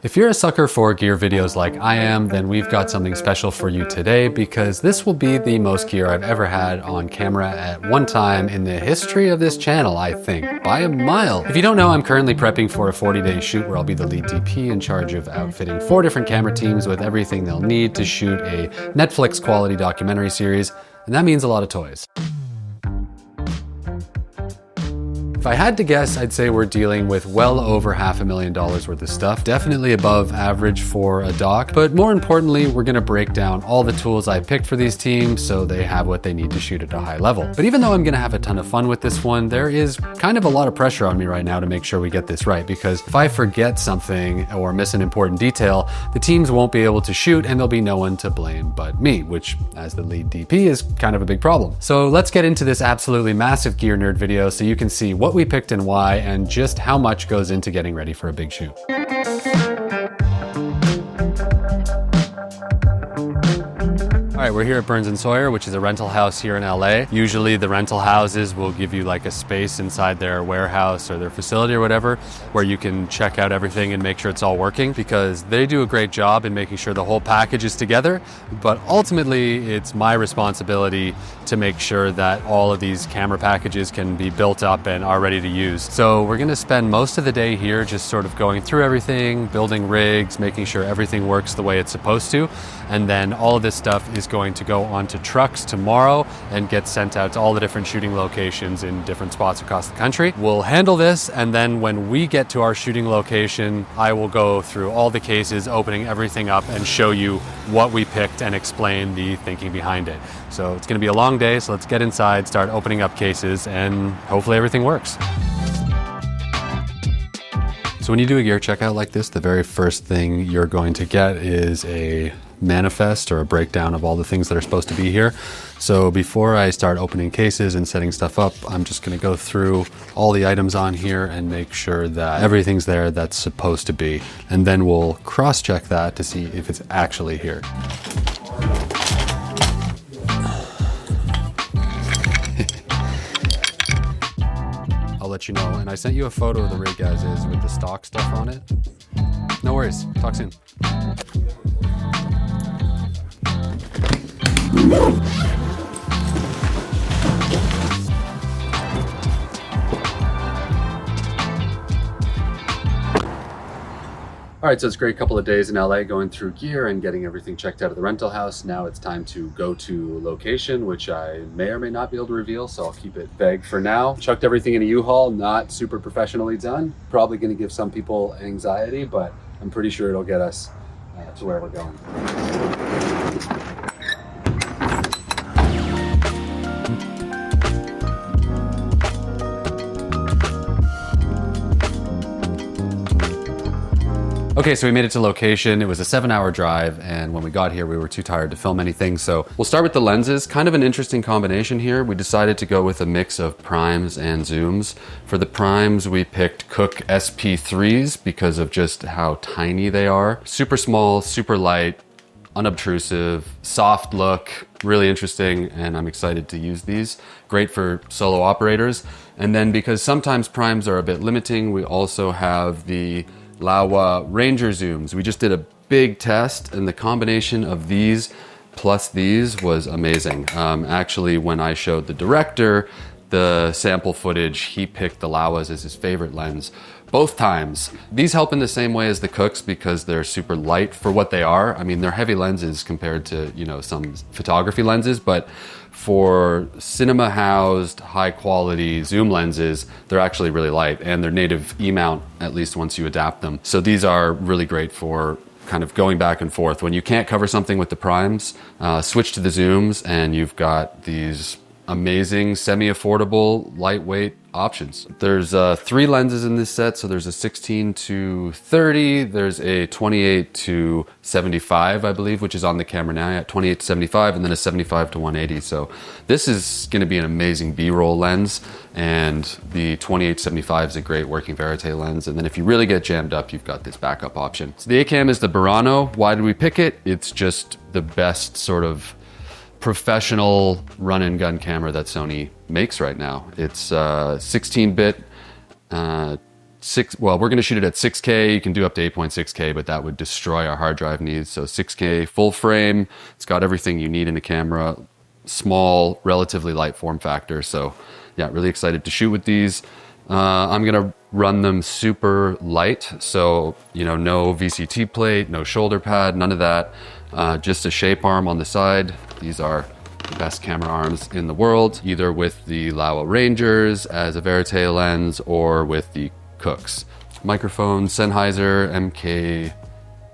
If you're a sucker for gear videos like I am, then we've got something special for you today because this will be the most gear I've ever had on camera at one time in the history of this channel, I think, by a mile. If you don't know, I'm currently prepping for a 40-day shoot where I'll be the lead DP in charge of outfitting 4 different camera teams with everything they'll need to shoot a Netflix quality documentary series, and that means a lot of toys. If I had to guess, I'd say we're dealing with well over $500,000 worth of stuff. Definitely above average for a doc, but more importantly, we're gonna break down all the tools I picked for these teams so they have what they need to shoot at a high level. But even though I'm gonna have a ton of fun with this one, there is kind of a lot of pressure on me right now to make sure we get this right, because if I forget something or miss an important detail, the teams won't be able to shoot and there'll be no one to blame but me, which as the lead DP is kind of a big problem. So let's get into this absolutely massive gear nerd video so you can see what we picked and why, and just how much goes into getting ready for a big shoot. All right, we're here at Burns & Sawyer, which is a rental house here in LA. Usually the rental houses will give you like a space inside their warehouse or their facility or whatever, where you can check out everything and make sure it's all working, because they do a great job in making sure the whole package is together. But ultimately, it's my responsibility to make sure that all of these camera packages can be built up and are ready to use. So we're gonna spend most of the day here just sort of going through everything, building rigs, making sure everything works the way it's supposed to. And then all of this stuff is going to go onto trucks tomorrow and get sent out to all the different shooting locations in different spots across the country. We'll handle this, and then when we get to our shooting location, I will go through all the cases, opening everything up and show you what we picked and explain the thinking behind it. So it's gonna be a long day, so let's get inside, start opening up cases, and hopefully everything works. So when you do a gear checkout like this, the very first thing you're going to get is a manifest or a breakdown of all the things that are supposed to be here. So before I start opening cases and setting stuff up, I'm just going to go through all the items on here and make sure that everything's there that's supposed to be. And then we'll cross-check that to see if it's actually here. I'll let you know. And I sent you a photo of the rig as is with the stock stuff on it. No worries. Talk soon. All right, so it's a great couple of days in LA going through gear and getting everything checked out of the rental house. Now it's time to go to location, which I may or may not be able to reveal, so I'll keep it vague for now. Chucked everything in a U-Haul, not super professionally done. Probably gonna give some people anxiety, but I'm pretty sure it'll get us to where we're going. Okay, so we made it to location. It was a 7-hour drive, and when we got here, we were too tired to film anything. So we'll start with the lenses. Kind of an interesting combination here. We decided to go with a mix of primes and zooms. For the primes, we picked Cooke SP3s because of just how tiny they are. Super small, super light, unobtrusive, soft look, really interesting, and I'm excited to use these. Great for solo operators. And then because sometimes primes are a bit limiting, we also have the Laowa Ranger zooms. We just did a big test, and the combination of these plus these was amazing. Actually, when I showed the director the sample footage, he picked the Laowas as his favorite lens both times. These help in the same way as the Cookes because they're super light for what they are. I mean, they're heavy lenses compared to, you know, some photography lenses, but for cinema housed high quality zoom lenses, they're actually really light, and they're native E-mount, at least once you adapt them. So these are really great for kind of going back and forth. When you can't cover something with the primes, switch to the zooms and you've got these amazing, semi-affordable, lightweight options. There's 3 lenses in this set. So there's a 16-30, there's a 28-75, I believe, which is on the camera now at 28-75, and then a 75-180. So this is going to be an amazing B-roll lens, and the 28-75 is a great working verite lens. And then if you really get jammed up, you've got this backup option. So the A-cam is the Burano. Why did we pick it? It's just the best sort of professional run and gun camera that Sony makes right now. It's 16-bit we're going to shoot it at 6K. You can do up to 8.6K, but that would destroy our hard drive needs. So 6K full frame. It's got everything you need in a camera. Small, relatively light form factor. So yeah, really excited to shoot with these. I'm going to run them super light. So, no VCT plate, no shoulder pad, none of that. Just a shape arm on the side. These are the best camera arms in the world, either with the Laowa Rangers as a verite lens or with the Cooks. Microphone, Sennheiser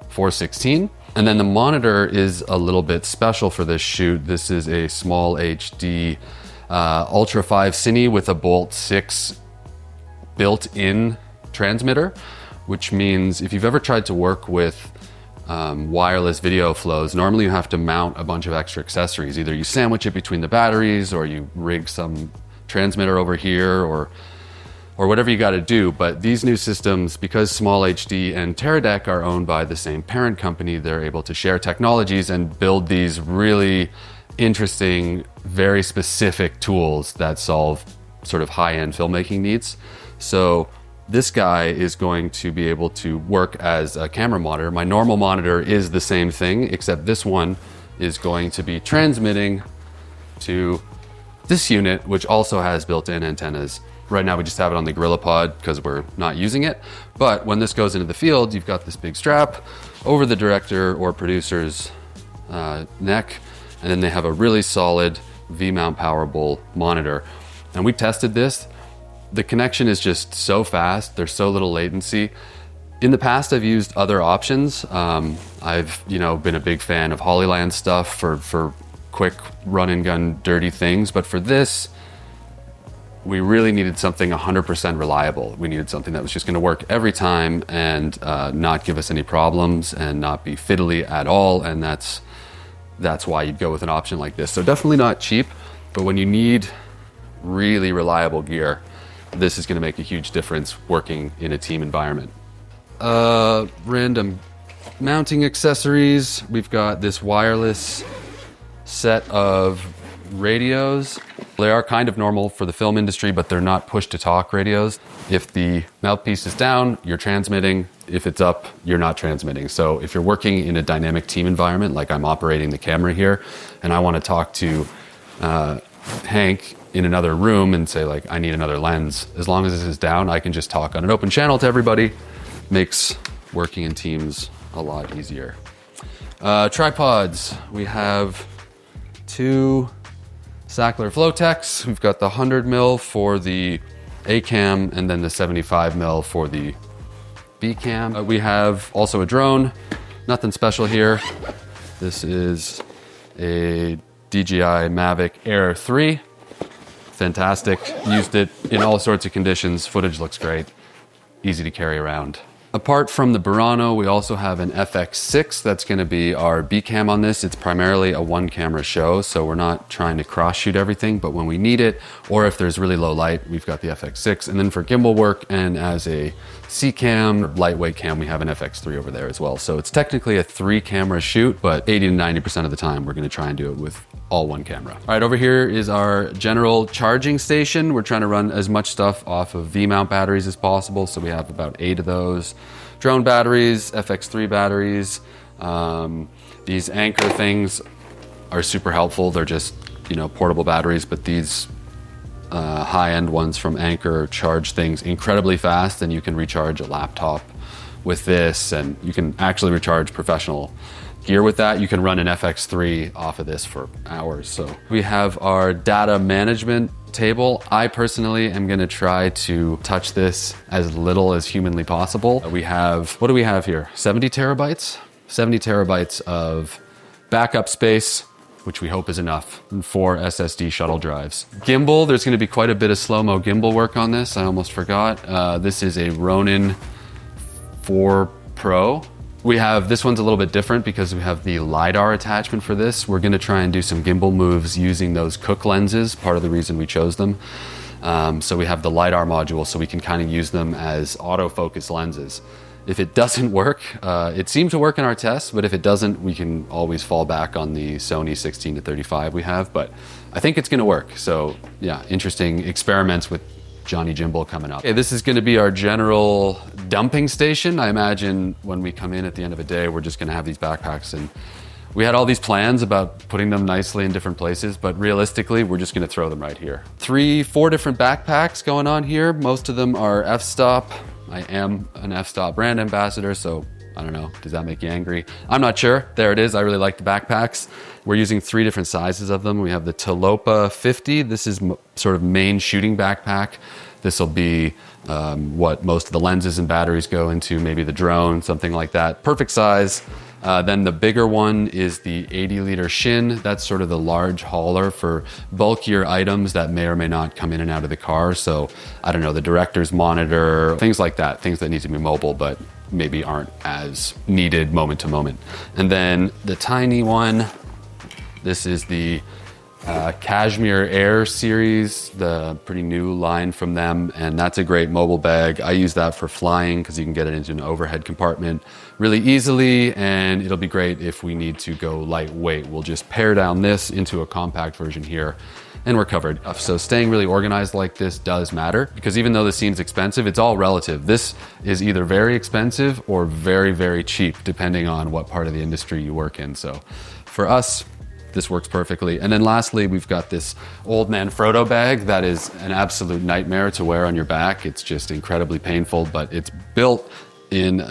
MK416. And then the monitor is a little bit special for this shoot. This is a small HD Ultra 5 Cine with a Bolt 6 built-in transmitter, which means if you've ever tried to work with wireless video flows, normally you have to mount a bunch of extra accessories. Either you sandwich it between the batteries or you rig some transmitter over here or whatever you got to do. But these new systems, because Small HD and Teradek are owned by the same parent company, they're able to share technologies and build these really interesting, very specific tools that solve sort of high-end filmmaking needs. So this guy is going to be able to work as a camera monitor. My normal monitor is the same thing, except this one is going to be transmitting to this unit, which also has built-in antennas. Right now we just have it on the GorillaPod because we're not using it. But when this goes into the field, you've got this big strap over the director or producer's neck, and then they have a really solid V-mount powerable monitor. And we tested this. The connection is just so fast. There's so little latency. In the past, I've used other options. I've been a big fan of Hollyland stuff for quick run and gun dirty things. But for this, we really needed something 100% reliable. We needed something that was just going to work every time and not give us any problems and not be fiddly at all. And that's why you'd go with an option like this. So definitely not cheap, but when you need really reliable gear, this is going to make a huge difference working in a team environment. Random mounting accessories. We've got this wireless set of radios. They are kind of normal for the film industry, but they're not push-to-talk radios. If the mouthpiece is down, you're transmitting. If it's up, you're not transmitting. So if you're working in a dynamic team environment, like I'm operating the camera here, and I want to talk to Hank in another room and say, like, I need another lens, as long as this is down, I can just talk on an open channel to everybody. Makes working in teams a lot easier. Tripods. We have two Sackler Flowtechs. We've got the 100mm for the A cam and then the 75mm for the B cam. We have also a drone. Nothing special here. This is a DJI Mavic Air 3. Fantastic. Used it in all sorts of conditions. Footage looks great. Easy to carry around. Apart from the Burano, we also have an FX6 that's going to be our B cam on this. It's primarily a one camera show, so we're not trying to cross shoot everything, but when we need it, or if there's really low light, we've got the FX6. And then for gimbal work and as a C cam, lightweight cam, we have an FX3 over there as well. So it's technically a 3-camera shoot, but 80 to 90% of the time, we're going to try and do it with all one camera. All right, over here is our general charging station. We're trying to run as much stuff off of V-mount batteries as possible, so we have about 8 of those. Drone batteries, FX3 batteries. These Anker things are super helpful. They're just, portable batteries, but these high-end ones from Anker charge things incredibly fast, and you can recharge a laptop with this, and you can actually recharge professional gear with that. You can run an FX3 off of this for hours. So we have our data management table. I personally am going to try to touch this as little as humanly possible. We have, what do we have here? 70 terabytes? 70 terabytes of backup space, which we hope is enough, and 4 SSD shuttle drives. Gimbal, there's going to be quite a bit of slow-mo gimbal work on this. I almost forgot. This is a Ronin 4 Pro. We have, this one's a little bit different because we have the LiDAR attachment for this. We're going to try and do some gimbal moves using those Cook lenses, part of the reason we chose them. So we have the LiDAR module, so we can kind of use them as autofocus lenses. If it doesn't work, it seemed to work in our tests, but if it doesn't, we can always fall back on the Sony 16-35 we have, but I think it's going to work. So yeah, interesting experiments with Johnny Jimble coming up. Okay, this is gonna be our general dumping station. I imagine when we come in at the end of a day, we're just gonna have these backpacks, and we had all these plans about putting them nicely in different places, but realistically, we're just gonna throw them right here. 4 different backpacks going on here. Most of them are f-stop. I am an f-stop brand ambassador, so I don't know, does that make you angry? I'm not sure. There it is. I really like the backpacks. We're using 3 different sizes of them. We have the Talopa 50. This is sort of main shooting backpack. This will be what most of the lenses and batteries go into, maybe the drone, something like that. Perfect size. Then the bigger one is the 80-liter Shin. That's sort of the large hauler for bulkier items that may or may not come in and out of the car. So I don't know, the director's monitor, things like that, things that need to be mobile, but maybe aren't as needed moment to moment. And then the tiny one, this is the Cashmere Air series, the pretty new line from them, and that's a great mobile bag. I use that for flying because you can get it into an overhead compartment really easily, and it'll be great if we need to go lightweight. We'll just pare down this into a compact version here, and we're covered. So staying really organized like this does matter, because even though this seems expensive, it's all relative. This is either very expensive or very, very cheap, depending on what part of the industry you work in. So for us, this works perfectly. And then lastly, we've got this old man Frodo bag that is an absolute nightmare to wear on your back. It's just incredibly painful, but it's built in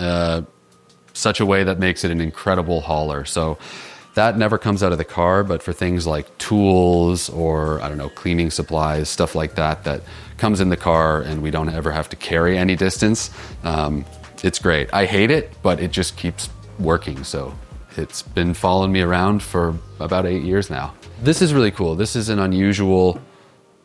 such a way that makes it an incredible hauler. So that never comes out of the car, but for things like tools or, I don't know, cleaning supplies, stuff like that, that comes in the car and we don't ever have to carry any distance, it's great. I hate it, but it just keeps working. So it's been following me around for about 8 years now. This is really cool. This is an unusual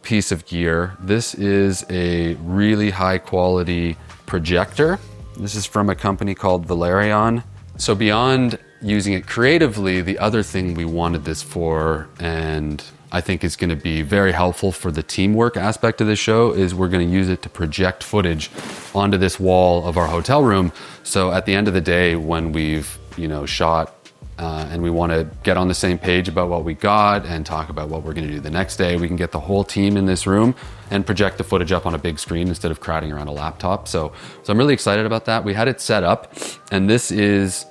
piece of gear. This is a really high quality projector. This is from a company called Valerion. So beyond using it creatively, the other thing we wanted this for, and I think is going to be very helpful for the teamwork aspect of the show, is we're going to use it to project footage onto this wall of our hotel room. So at the end of the day, when we've shot and we want to get on the same page about what we got and talk about what we're going to do the next day, we can get the whole team in this room and project the footage up on a big screen instead of crowding around a laptop. So I'm really excited about that. We had it set up, and this is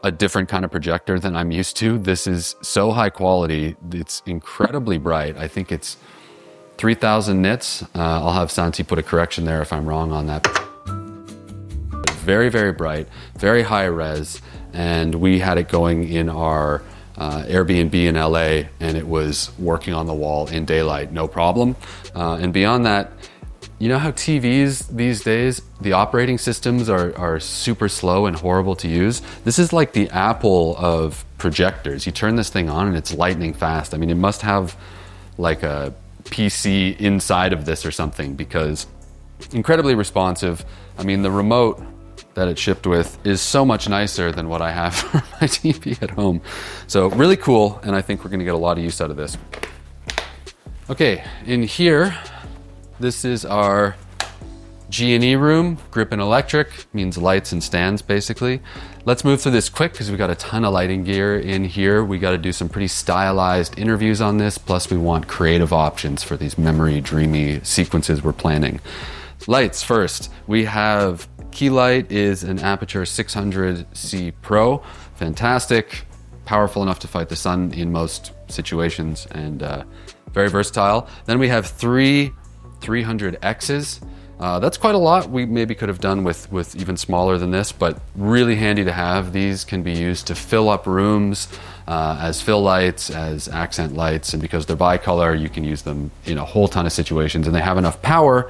a different kind of projector than I'm used to. This is so high quality. It's incredibly bright. I think it's 3000 nits. I'll have Santi put a correction there if I'm wrong on that. Very, very bright, very high res. And we had it going in our Airbnb in LA, and it was working on the wall in daylight, no problem. And beyond that, you know how TVs these days, the operating systems are super slow and horrible to use? This is like the Apple of projectors. You turn this thing on and it's lightning fast. I mean, it must have like a PC inside of this or something, because incredibly responsive. I mean, the remote that it shipped with is so much nicer than what I have for my TV at home. So really cool, and I think we're gonna get a lot of use out of this. Okay, in here, this is our G&E room. Grip and electric means lights and stands, basically. Let's move through this quick because we got a ton of lighting gear in here. We got to do some pretty stylized interviews on this, plus we want creative options for these memory dreamy sequences we're planning. Lights first. We have key light is an Aperture 600C Pro. Fantastic, powerful enough to fight the sun in most situations, and very versatile. Then we have 3 300Xs. That's quite a lot. We maybe could have done with even smaller than this, but really handy to have. These can be used to fill up rooms as fill lights, as accent lights, and because they're bicolor, you can use them in a whole ton of situations, and they have enough power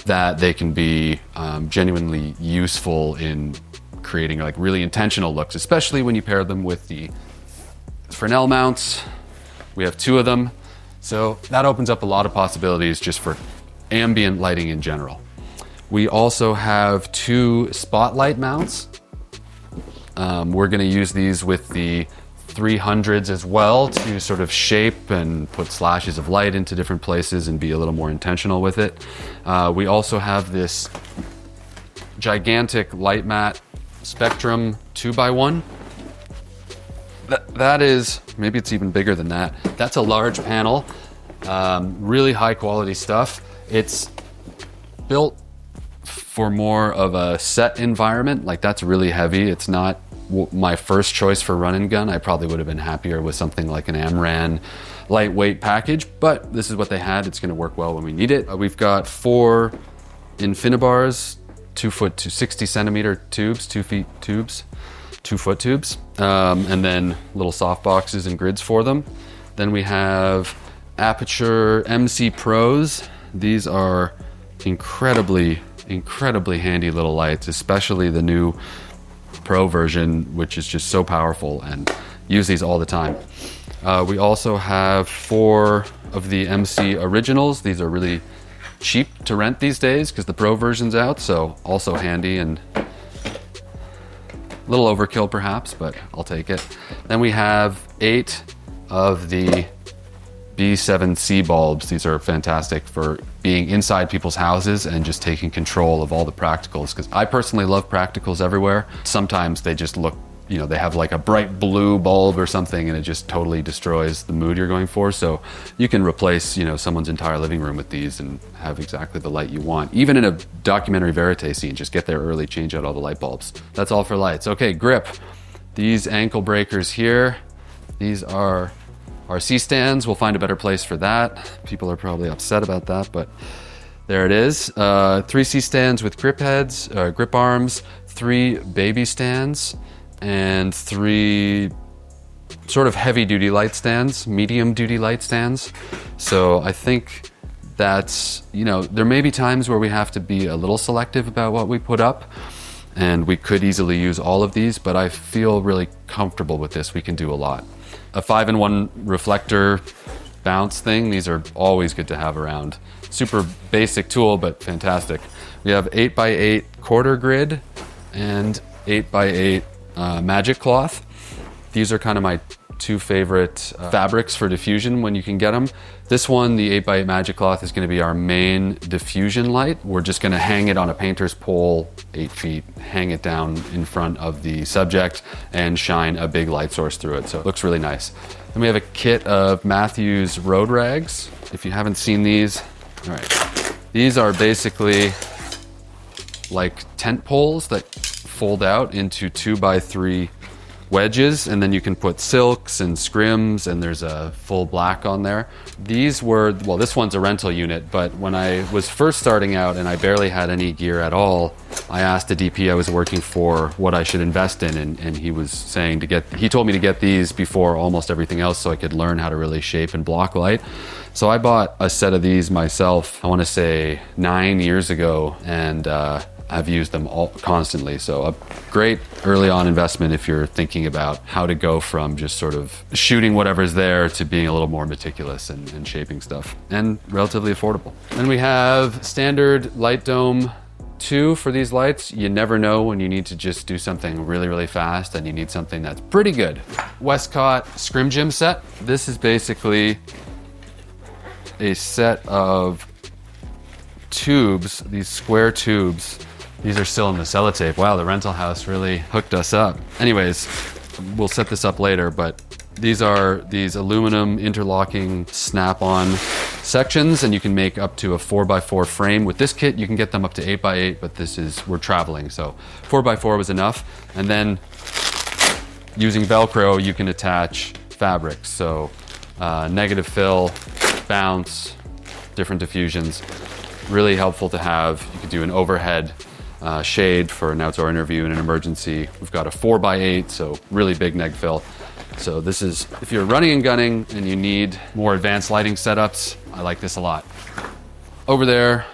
that they can be genuinely useful in creating like really intentional looks, especially when you pair them with the Fresnel mounts. We have 2 of them, so that opens up a lot of possibilities just for ambient lighting in general. We also have 2 spotlight mounts. We're going to use these with the 300s as well to sort of shape and put slashes of light into different places and be a little more intentional with it. We also have this gigantic light mat Spectrum 2x1. That is, maybe it's even bigger than that. That's a large panel, really high quality stuff. It's built for more of a set environment. Like that's really heavy. It's not my first choice for run and gun. I probably would have been happier with something like an AMRAN lightweight package, but this is what they had. It's gonna work well when we need it. We've got 4 Infinibars, 2 foot to 60 centimeter tubes, 2 feet tubes, 2 foot tubes, and then little soft boxes and grids for them. Then we have Aperture MC Pros. These are incredibly handy little lights, especially the new Pro version, which is just so powerful, and use these all the time. We also have 4 of the MC Originals. These are really cheap to rent these days because the Pro version's out, so also handy and a little overkill perhaps, but I'll take it. Then we have 8 of the B7C bulbs. These are fantastic for being inside people's houses and just taking control of all the practicals, because I personally love practicals everywhere. Sometimes they just look, you know, they have like a bright blue bulb or something and it just totally destroys the mood you're going for. So you can replace, you know, someone's entire living room with these and have exactly the light you want. Even in a documentary verite scene, just get there early, change out all the light bulbs. That's all for lights. Okay, grip. These ankle breakers here, these are our C-stands. We'll find a better place for that. People are probably upset about that, but there it is. 3 C-stands with grip heads, grip arms, 3 baby stands, and 3 sort of heavy-duty light stands, medium-duty light stands. So I think that's, you know, there may be times where we have to be a little selective about what we put up, and we could easily use all of these, but I feel really comfortable with this. We can do a lot. A 5-in-1 reflector bounce thing. These are always good to have around. Super basic tool, but fantastic. We have 8x8 quarter grid and 8x8 magic cloth. These are kind of my 2 favorite fabrics for diffusion when you can get them. This one, the 8x8 magic cloth, is going to be our main diffusion light. We're just going to hang it on a painter's pole, 8 feet, hang it down in front of the subject and shine a big light source through it. So it looks really nice. Then we have a kit of Matthews road rags. If you haven't seen these, all right. These are basically like tent poles that fold out into 2x3 wedges, and then you can put silks and scrims, and there's a full black on there. These were, well, this one's a rental unit, but when I was first starting out and I barely had any gear at all, I asked the DP I was working for what I should invest in, and he was saying he told me to get these before almost everything else so I could learn how to really shape and block light. So I bought a set of these myself, I want to say 9 years ago, and I've used them all constantly. So a great early on investment if you're thinking about how to go from just sort of shooting whatever's there to being a little more meticulous and shaping stuff, and relatively affordable. Then we have standard light dome 2 for these lights. You never know when you need to just do something really, really fast and you need something that's pretty good. Westcott Scrim Gym set. This is basically a set of tubes, these square tubes. These are still in the sellotape. Wow, the rental house really hooked us up. Anyways, we'll set this up later, but these are these aluminum interlocking snap-on sections, and you can make up to a 4x4 frame. With this kit, you can get them up to 8x8, but we're traveling, so 4x4 was enough. And then using Velcro, you can attach fabrics. So negative fill, bounce, different diffusions. Really helpful to have. You could do an overhead shade for an outdoor interview in an emergency. We've got a 4x8, so really big neg fill. So this is, if you're running and gunning and you need more advanced lighting setups, I like this a lot. Over there,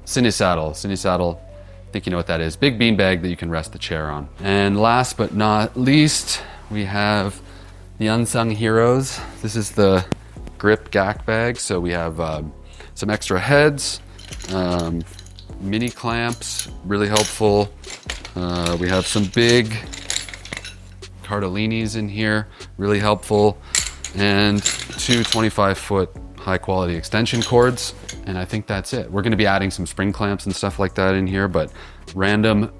Cine Saddle. Cine Saddle, I think you know what that is. Big beanbag that you can rest the chair on. And last but not least, we have the unsung heroes. This is the grip GAC bag. So we have some extra heads, mini clamps, really helpful. We have some big Cardellinis in here, really helpful, and 2 25-foot high quality extension cords, and I think that's it. We're gonna be adding some spring clamps and stuff like that in here, but random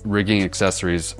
rigging accessories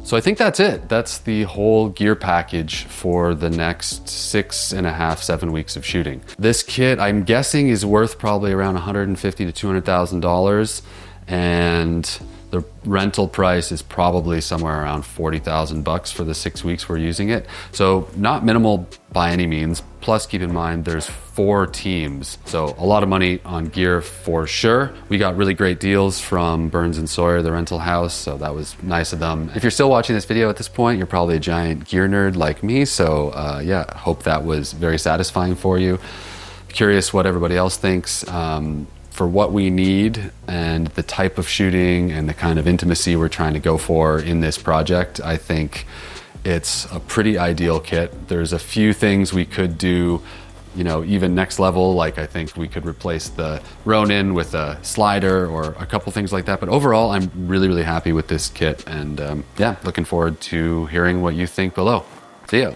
So I think that's it. That's the whole gear package for the next 6.5, 7 weeks of shooting. This kit, I'm guessing, is worth probably around $150,000 to $200,000, and the rental price is probably somewhere around $40,000 for the 6 weeks we're using it. So not minimal by any means. Plus, keep in mind, there's 4 teams. So a lot of money on gear for sure. We got really great deals from Burns & Sawyer, the rental house. So that was nice of them. If you're still watching this video at this point, you're probably a giant gear nerd like me. So yeah, hope that was very satisfying for you. Curious what everybody else thinks. For what we need and the type of shooting and the kind of intimacy we're trying to go for in this project, I think it's a pretty ideal kit. There's a few things we could do, you know, even next level. Like I think we could replace the Ronin with a slider or a couple things like that. But overall, I'm really, really happy with this kit. And yeah, looking forward to hearing what you think below. See ya.